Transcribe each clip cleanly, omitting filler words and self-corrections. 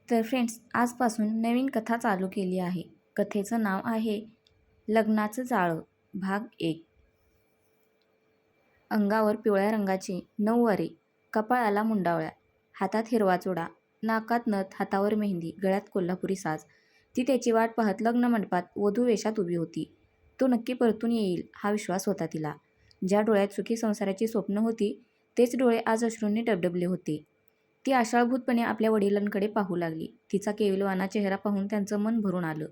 तर फ्रेंड्स, आजपासून नवीन कथा चालू केली आहे. कथेचं नाव आहे लग्नाचं जाळं भाग 1. अंगावर पिवळ्या रंगाची नऊवारी, कपाळाला मुंडावळ्या, हातात हिरवा चुडा, नाकात नथ, हातावर मेहंदी, गळ्यात कोल्हापुरी साज. ती त्याची वाट पाहत लग्न मंडपात वधू वेशात उभी होती. तो नक्की परतून येईल हा विश्वास होता तिला. ज्या डोळ्यात सुखी संसाराची स्वप्न होती तेच डोळे आज अश्रूंनी डबडबले होते. ती आशाळभूतपणे आपल्या वडिलांकडे पाहू लागली. तिचा केविलवाणा चेहरा पाहून त्यांचं मन भरून आलं.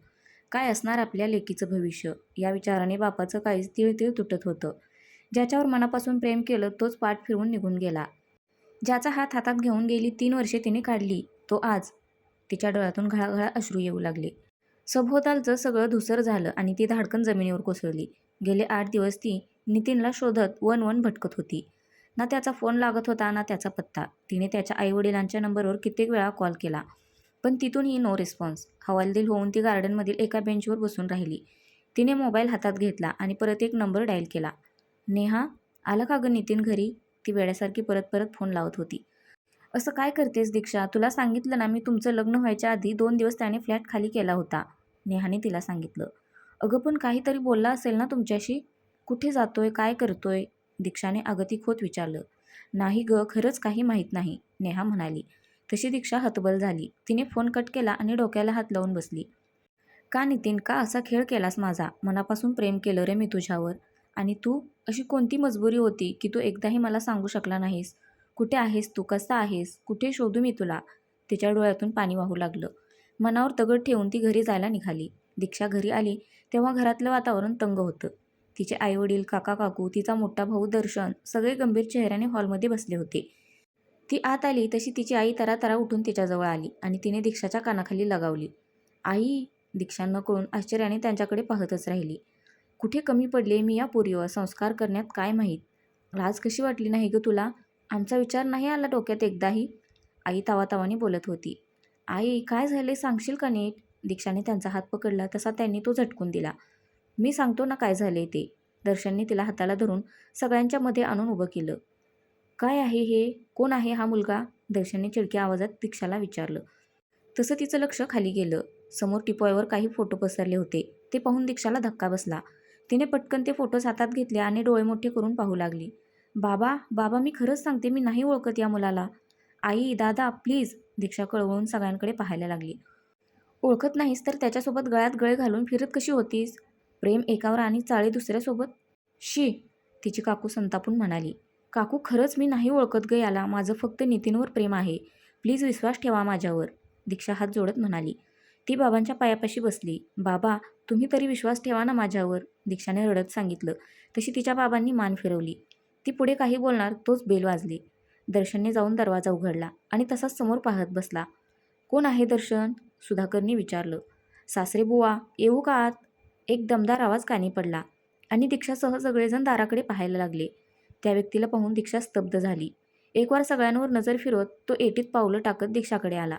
काय असणार आपल्या लेकीचं भविष्य, या विचाराने बापाचं काळीज तिळतिळ तुटत होतं. ज्याच्यावर मनापासून प्रेम केलं तोच पाठ फिरवून निघून गेला. ज्याचा हात हातात घेऊन गेली 3 वर्षे तिने काढली, तो आज. तिच्या डोळ्यातून घळाघळा अश्रू येऊ लागले. सभोवतालचं सगळं धुसर झालं आणि ती धाडकन जमिनीवर कोसळली. गेले 8 दिवस ती नितीनला शोधत वन भटकत होती. ना त्याचा फोन लागत होता ना त्याचा पत्ता. तिने त्याच्या आईवडिलांच्या नंबरवर कित्येक वेळा कॉल केला, पण तिथूनही नो रिस्पॉन्स. हवालदिल होऊन ती गार्डनमधील एका बेंचवर बसून राहिली. तिने मोबाईल हातात घेतला आणि परत एक नंबर डायल केला. नेहा, आलं का गं नितीन घरी? ती वेड्यासारखी परत परत फोन लावत होती. असं काय करतेस दीक्षा? तुला सांगितलं ना मी, तुमचं लग्न व्हायच्या आधी 2 दिवस त्याने फ्लॅट खाली केला होता, नेहाने तिला सांगितलं. अगं पण काहीतरी बोलला असेल ना तुमच्याशी? कुठे जातोय, काय करतोय? दीक्षाने अगतिक विचारलं. नाही गं, खरंच काही माहीत नाही, नेहा म्हणाली. तशी दीक्षा हतबल झाली. तिने फोन कट केला आणि डोक्याला हात लावून बसली. का नितीन, का असा खेळ केलास माझा? मनापासून प्रेम केलं रे मी तुझ्यावर. आणि तू, अशी कोणती मजबुरी होती की तू एकदाही मला सांगू शकला नाहीस? कुठे आहेस तू? कसा आहेस? कुठे शोधू मी तुला? तिच्या डोळ्यातून पाणी वाहू लागलं. मनावर दगड ठेवून ती घरी जायला निघाली. दीक्षा घरी आली तेव्हा घरातलं वातावरण तंग होतं. तिचे आईवडील, काका काकू, तिचा मोठा भाऊ दर्शन सगळे गंभीर चेहऱ्याने हॉलमध्ये बसले होते. ती आत आली तशी तिची आई तरातरा उठून तिच्याजवळ आली आणि तिने दीक्षाच्या कानाखाली लगावली. आई! दीक्षा न कळून आश्चर्याने त्यांच्याकडे पाहतच राहिली. कुठे कमी पडले मी या पोरीवर संस्कार करण्यात, काय माहीत? लाज कशी वाटली नाही ग तुला? आमचा विचार नाही आला डोक्यात एकदाही? आई तावातावाने बोलत होती. आई, काय झाले सांगशील का नीट? दीक्षाने त्यांचा हात पकडला तसा त्यांनी तो झटकून दिला. मी सांगतो ना काय झाले ते. दर्शनने तिला हाताला धरून सगळ्यांच्या मध्ये आणून उभं केलं. काय आहे हे? कोण आहे हा मुलगा? दर्शनने चिडक्या आवाजात दीक्षाला विचारलं. तसं तिचं लक्ष खाली गेलं. समोर टिपॉयवर काही फोटो पसरले होते. ते पाहून दीक्षाला धक्का बसला. तिने पटकन ते फोटोज हातात घेतले आणि डोळे मोठे करून पाहू लागली. बाबा, बाबा, मी खरंच सांगते, मी नाही ओळखत या मुलाला. आई, दादा, प्लीज. दीक्षा कळवळून सगळ्यांकडे पाहायला लागली. ओळखत नाहीस तर त्याच्यासोबत गळ्यात गळे घालून फिरत कशी होतीस? प्रेम एकावर आणि चाळे दुसऱ्यासोबत? शी! तिची काकू संतापून म्हणाली. काकू, खरंच मी नाही ओळखत ग याला. माझं फक्त नितीनवर प्रेम आहे. प्लीज विश्वास ठेवा माझ्यावर, दीक्षा हात जोडत म्हणाली. ती बाबांच्या पायापाशी बसली. बाबा, तुम्ही तरी विश्वास ठेवा ना माझ्यावर, दीक्षाने रडत सांगितलं. तशी तिच्या बाबांनी मान फिरवली. ती पुढे काही बोलणार तोच बेल वाजली. दर्शनने जाऊन दरवाजा उघडला आणि तसाच समोर पाहत बसला. कोण आहे दर्शन? सुधाकरने विचारलं. सासरे बुवा, येऊ का आत? एक दमदार आवाज कानी पडला आणि दीक्षासह सगळेजण दाराकडे पाहायला लागले. त्या व्यक्तीला पाहून दीक्षा स्तब्ध झाली. एक वार सगळ्यांवर नजर फिरवत तो एटीत पावलं टाकत दीक्षाकडे आला.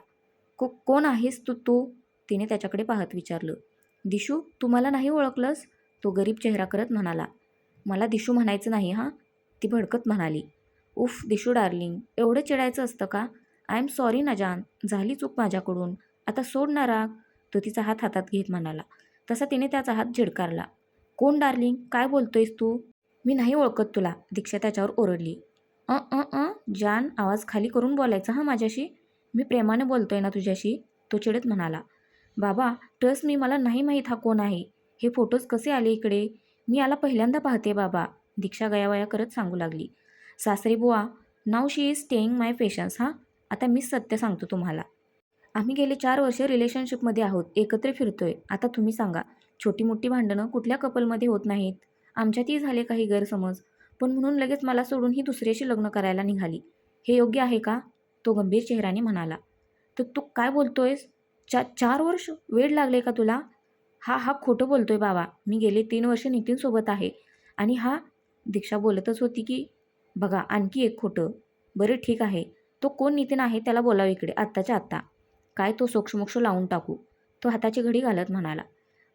कोण आहेस तू? तिने त्याच्याकडे पाहत विचारलं. दिशू, तू मला नाही ओळखलंस? तो गरीब चेहरा करत म्हणाला. मला दिशू म्हणायचं नाही हां, ती भडकत म्हणाली. उफ दिशू डार्लिंग, एवढं चिडायचं असतं का? आय एम सॉरी ना जान, झाली चूक माझ्याकडून, आता सोड ना राग, तो तिचा हात हातात घेत म्हणाला. तसा तिने त्याचा हात झिडकारला. कोण डार्लिंग? काय बोलतोयस तू? मी नाही ओळखत तुला, दीक्षा त्याच्यावर ओरडली. जान, आवाज खाली करून बोलायचा हां माझ्याशी. मी प्रेमाने बोलतोय ना तुझ्याशी, तो चिडत म्हणाला. बाबा, ट्रस्ट मी, मला नाही माहीत हा कोण आहे. हे फोटोज कसे आले इकडे? मी याला पहिल्यांदा पाहते बाबा, दीक्षा गयावया करत सांगू लागली. सासरे बुवा, now she is staying my patience हां. आता मीच सत्य सांगतो तुम्हाला. आम्ही गेले 4 वर्ष रिलेशनशिपमध्ये आहोत, एकत्र फिरतोय. आता तुम्ही सांगा, छोटी मोठी भांडणं कुठल्या कपलमध्ये होत नाहीत? आमच्यातही झाले काही गैरसमज, पण म्हणून लगेच मला सोडून ही दुसऱ्याशी लग्न करायला निघाली. हे योग्य आहे का? तो गंभीर चेहऱ्याने म्हणाला. तर तू काय बोलतोयस? 4 वर्ष? वेड लागले का तुला? हा खोटं बोलतोय बाबा. मी गेले 3 वर्ष नितीनसोबत आहे. आणि हा, दीक्षा बोलतच होती की बघा आणखी एक खोटं. बरं ठीक आहे, तो कोण नितीन आहे त्याला बोलावं इकडे आत्ताच्या आत्ता. काय तो सोक्षमोक्ष लावून टाकू, तो हाताची घडी घालत म्हणाला.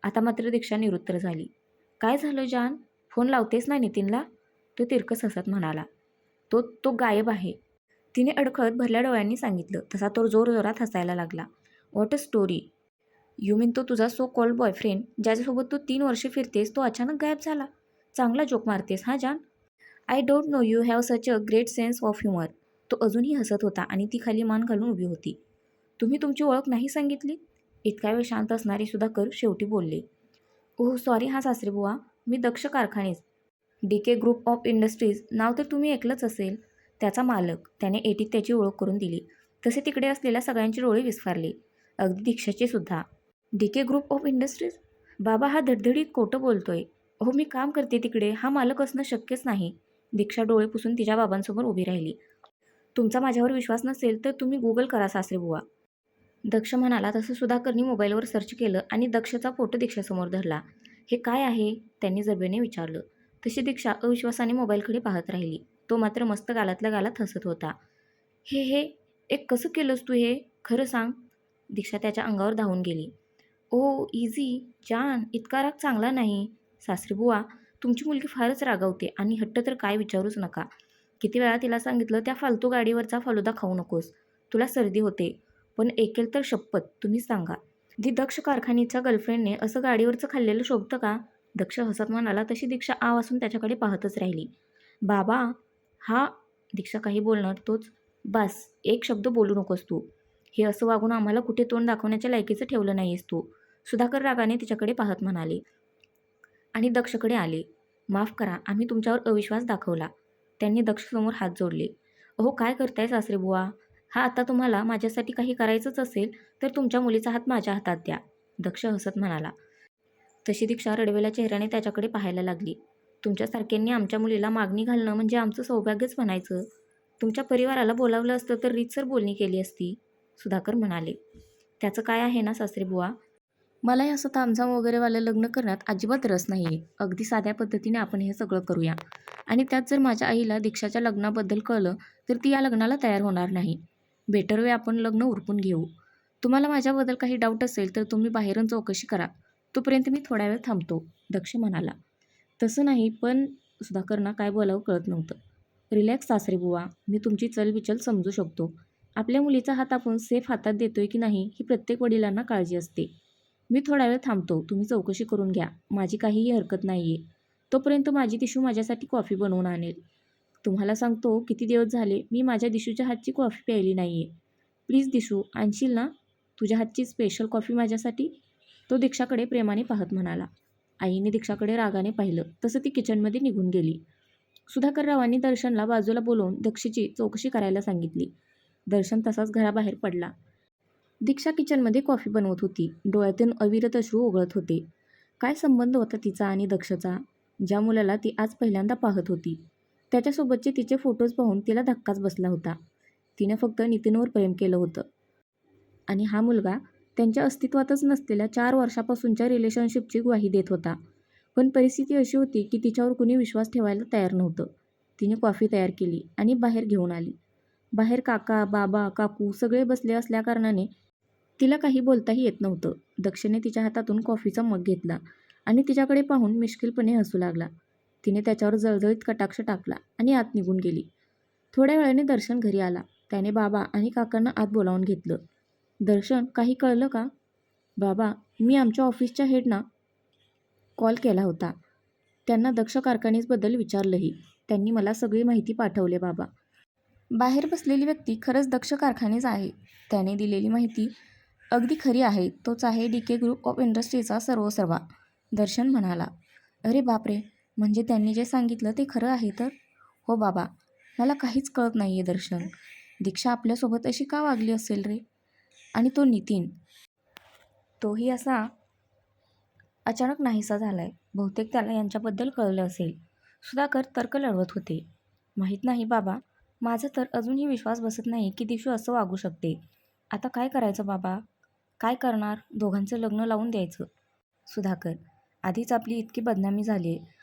आता मात्र दीक्षा निरुत्तर झाली. काय झालं जान? फोन लावतेस ना नितीनला? तो तिरकस हसत म्हणाला. तो तो गायब आहे, तिने अडखळत भरल्या डोळ्यांनी सांगितलं. तसा तो जोरजोरात हसायला लागला. What a story. यू मीन तो तुझा सो कॉल्ड बॉयफ्रेंड ज्याच्यासोबत तू 3 वर्षे फिरतेस तो अचानक गायब झाला. चांगला जोक मारतेस हा जान. I don't know you have such a great sense of humour. तो अजूनही हसत होता आणि ती खाली मान घालून उभी होती. तुम्ही तुमची ओळख नाही सांगितली. इतका वेळ शांत असणारे सुधाकर शेवटी बोलले. ओह सॉरी हा सासरेबुवा. मी दक्ष कारखानेच. DK ग्रुप ऑफ इंडस्ट्रीज नाव तर तुम्ही ऐकलंच असेल. त्याचा मालक. त्याने एटीत त्याची ओळख करून दिली. तसे तिकडे असलेल्या सगळ्यांचे डोळे विस्फारले. अगदी दीक्षाचे सुद्धा. DK group of industries. बाबा हा धडधडीत खोटं बोलतोय. अहो मी काम करते तिकडे. हा मालक असणं शक्यच नाही. दीक्षा डोळे पुसून तिच्या बाबांसमोर उभी राहिली. तुमचा माझ्यावर विश्वास नसेल तर तुम्ही गुगल करा सासरेबुवा. दक्ष म्हणाला तसं सुधाकरनी मोबाईलवर सर्च केलं आणि दक्षचा फोटो दीक्षासमोर धरला. हे काय आहे? त्यांनी जबेने विचारलं. तशी दीक्षा अविश्वासाने मोबाईलकडे पाहत राहिली. तो मात्र मस्त गालातल्या गालात हसत होता. हे एक कसं केलंस तू हे? खरं सांग. दीक्षा त्याच्या अंगावर धावून गेली. ओ इझी जान, इतका राग चांगला नाही. सासरेबुवा, तुमची मुलगी फारच रागावते आणि हट्ट तर काय विचारूच नका. किती वेळा तिला सांगितलं त्या फालतू गाडीवरचा फालुदा खाऊ नकोस. तुला सर्दी होते. पण ऐकेल तर शपथ तुम्हीच सांगा. दी दक्ष कारखानीच्या गर्लफ्रेंडने असं गाडीवरचं खाल्लेलं शोभतं का? दक्ष हसत म्हणाला तशी दीक्षा आ वासून त्याच्याकडे पाहतच राहिली. बाबा हा. दीक्षा काही बोलणार तोच. बास एक शब्द बोलू नकोस तू. हे असं वागून आम्हाला कुठे तोंड दाखवण्याच्या लायकीचं ठेवलं नाहीस तू. सुधाकर रागाने तिच्याकडे पाहत म्हणाले. आणि दक्षकडे आले. माफ करा आम्ही तुमच्यावर अविश्वास दाखवला. त्यांनी दक्षसमोर हात जोडले. अहो काय करताय सासरेबुवा? हा आता तुम्हाला माझ्यासाठी काही करायचंच असेल तर तुमच्या मुलीचा हात माझ्या हातात द्या. दक्ष हसत म्हणाला. तशी दीक्षा रडवेल्या चेहऱ्याने त्याच्याकडे पाहायला लागली. तुमच्यासारख्यांनी आमच्या मुलीला मागणी घालणं म्हणजे आमचं सौभाग्यच म्हणायचं. तुमच्या परिवाराला बोलावलं असतं तर रीतसर बोलणी केली असती. सुधाकर म्हणाले. त्याचं काय आहे ना सासरेबुवा? मलाही असं तामझाम वगैरेवालं लग्न करण्यात अजिबात रस नाही आहे. अगदी साध्या पद्धतीने आपण हे सगळं करूया. आणि त्यात जर माझ्या आईला दीक्षाच्या लग्नाबद्दल कळलं तर ती या लग्नाला तयार होणार नाही. बेटर वे आपण लग्न उरकून घेऊ. तुम्हाला माझ्याबद्दल काही डाऊट असेल तर तुम्ही बाहेरून चौकशी करा. तोपर्यंत मी थोडा वेळ थांबतो. दक्ष म्हणाला. तसं नाही पण सुधाकरना काय बोलावं कळत नव्हतं. रिलॅक्स सासरेबुवा. मी तुमची चलबिचल समजू शकतो. आपल्या मुलीचा हात आपण सेफ हातात देतोय की नाही ही प्रत्येक वडिलांना काळजी असते. मी थोडा वेळ थांबतो. तुम्ही चौकशी करून घ्या. माझी काहीही हरकत नाही आहे. तोपर्यंत माझी दिशू माझ्यासाठी कॉफी बनवून आणेल. तुम्हाला सांगतो किती दिवस झाले मी माझ्या दिशूच्या हातची कॉफी प्यायली नाही आहे. प्लीज दिशू आणशील ना तुझ्या हातची स्पेशल कॉफी माझ्यासाठी? तो दीक्षाकडे प्रेमाने पाहत म्हणाला. आईने दीक्षाकडे रागाने पाहिलं तसं ती किचनमध्ये निघून गेली. सुधाकररावांनी दर्शनला बाजूला बोलवून दक्षची चौकशी करायला सांगितली. दर्शन तसाच घराबाहेर पडला. दीक्षा किचनमध्ये कॉफी बनवत होती. डोळ्यातून अविरत अश्रू ओघळत होते. काय संबंध होता तिचा आणि दक्षचा? ज्या मुलाला ती आज पहिल्यांदा पाहत होती त्याच्यासोबतचे तिचे फोटोज पाहून तिला धक्काच बसला होता. तिने फक्त नितीनवर प्रेम केलं होतं. आणि हा मुलगा त्यांच्या अस्तित्वातच नसलेल्या 4 वर्षापासूनच्या रिलेशनशिपची ग्वाही देत होता. पण परिस्थिती अशी होती की तिच्यावर कुणी विश्वास ठेवायला तयार नव्हतं. तिने कॉफी तयार केली आणि बाहेर घेऊन आली. बाहेर काका, बाबा, काकू सगळे बसले असल्याकारणाने तिला काही बोलताही येत नव्हतं. दक्षने तिच्या हातातून कॉफीचा मग घेतला आणि तिच्याकडे पाहून मिश्किलपणे हसू लागला. तिने त्याच्यावर जळजळीत कटाक्ष टाकला आणि आत निघून गेली. थोड्या वेळाने दर्शन घरी आला. त्याने बाबा आणि काकांना आत बोलावून घेतलं. दर्शन काही कळलं का? बाबा मी आमच्या ऑफिसच्या हेडना कॉल केला होता. त्यांना दक्ष कारखानेबद्दल विचारलंही. त्यांनी मला सगळी माहिती पाठवली बाबा. बाहेर बसलेली व्यक्ती खरंच दक्ष कारखानेच आहे. त्याने दिलेली माहिती अगदी खरी आहे. तोच आहे DK ग्रुप ऑफ इंडस्ट्रीजचा सर्वसर्वा. दर्शन म्हणाला. अरे बापरे, म्हणजे त्यांनी जे सांगितलं ते खरं आहे तर? हो बाबा, मला काहीच कळत नाही आहे दर्शन. दीक्षा आपल्यासोबत अशी का वागली असेल रे? आणि तो नितीन, तोही असा अचानक नाहीसा झालाय. बहुतेक त्याला यांच्याबद्दल कळलं असेल. सुधाकर तर्क लढवत होते. माहीत नाही बाबा, माझा तर अजूनही विश्वास बसत नाही की दिशू असं वागू शकते. आता काय करायचं बाबा? काय करणार? दोघांचं लग्न लावून द्यायचं. सुधाकर, आधीच आपली इतकी बदनामी झाली आहे.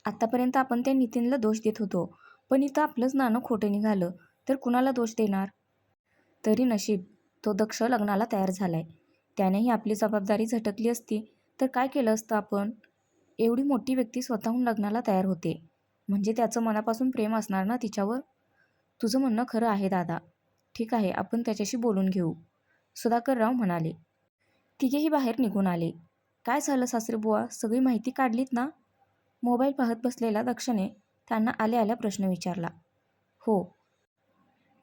आत्तापर्यंत आपण त्या नितीनला दोष देत होतो. पण इथं आपलंच नाणं खोटं निघालं तर कुणाला दोष देणार? तरी नशीब तो दक्ष लग्नाला तयार झालाय. त्यानेही आपली जबाबदारी झटकली असती तर काय केलं असतं आपण? एवढी मोठी व्यक्ती स्वतःहून लग्नाला तयार होते. म्हणजे त्याचं मनापासून प्रेम असणार ना तिच्यावर? तुझं म्हणणं खरं आहे दादा. ठीक आहे, आपण त्याच्याशी बोलून घेऊ. सुधाकरराव म्हणाले. तिघेही बाहेर निघून आले. काय झालं सासरेबुवा, सगळी माहिती काढलीत ना? मोबाईल पाहत बसलेल्या दक्षने त्यांना आल्या आल्या प्रश्न विचारला. हो.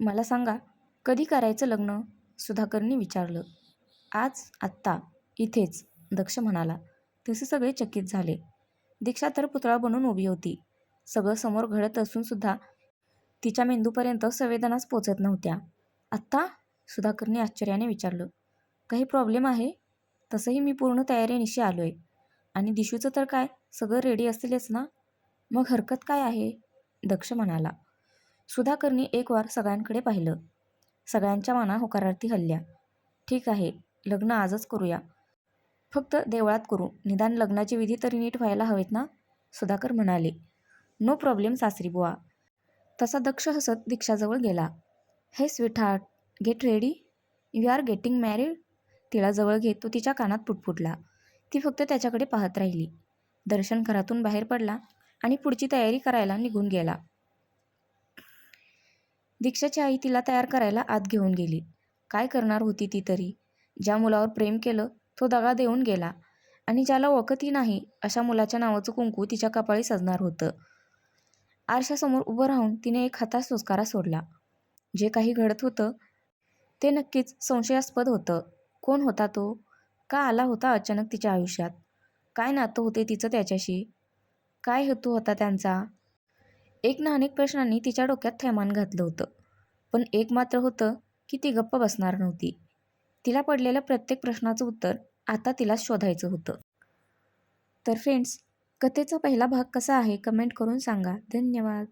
मला सांगा, कधी करायचं लग्न? सुधाकरनी विचारलं. आज, आत्ता, इथेच, दक्ष म्हणाला. तसे सगळे चकित झाले. दीक्षा तर पुतळा बनून उभी होती. सगळं समोर घडत असून सुद्धा तिच्या मेंदूपर्यंत संवेदनाच पोचत नव्हत्या. आत्ता? सुधाकरनी आश्चर्याने विचारलं. काही प्रॉब्लेम आहे? तसंही मी पूर्ण तयारीनिशी आलो आहे. आणि दिशूचं तर काय, सगळं रेडी असेलच ना? मग हरकत काय आहे? दक्ष म्हणाला. सुधाकरनी एक वार सगळ्यांकडे पाहिलं. सगळ्यांच्या मना होकारार्थी हलल्या. ठीक आहे, लग्न आजच करूया. फक्त देवळात करू, निदान लग्नाची विधी तरी नीट व्हायला हवेत ना? सुधाकर म्हणाले. नो प्रॉब्लेम सासरीबुवा. तसा दक्ष हसत दीक्षाजवळ गेला. Hey sweetheart, get ready, you are getting married. तिला जवळ घेत तो तिच्या कानात पुटपुटला. ती फक्त त्याच्याकडे पाहत राहिली. दर्शन घरातून बाहेर पडला आणि पुढची तयारी करायला निघून गेला. दीक्षाची आई तिला तयार करायला आत घेऊन गेली. काय करणार होती ती तरी? ज्या मुलावर प्रेम केलं तो दगा देऊन गेला आणि ज्याला ओळखतही नाही अशा मुलाच्या नावाचं कुंकू तिच्या कपाळी सजणार होतं. आरशासमोर उभं राहून तिने एक हताश सुस्कारा सोडला. जे काही घडत होतं ते नक्कीच संशयास्पद होतं. कोण होता तो? का आला होता अचानक तिच्या आयुष्यात? काय नातं होते तिचं त्याच्याशी? काय हेतू होता त्यांचा? एक ना अनेक प्रश्नांनी तिच्या डोक्यात थैमान घातलं होतं. पण एक मात्र होतं की ती गप्प बसणार नव्हती. तिला पडलेल्या प्रत्येक प्रश्नाचं उत्तर आता तिलाच शोधायचं होतं. तर फ्रेंड्स, कथेचा पहिला भाग कसा आहे कमेंट करून सांगा. धन्यवाद.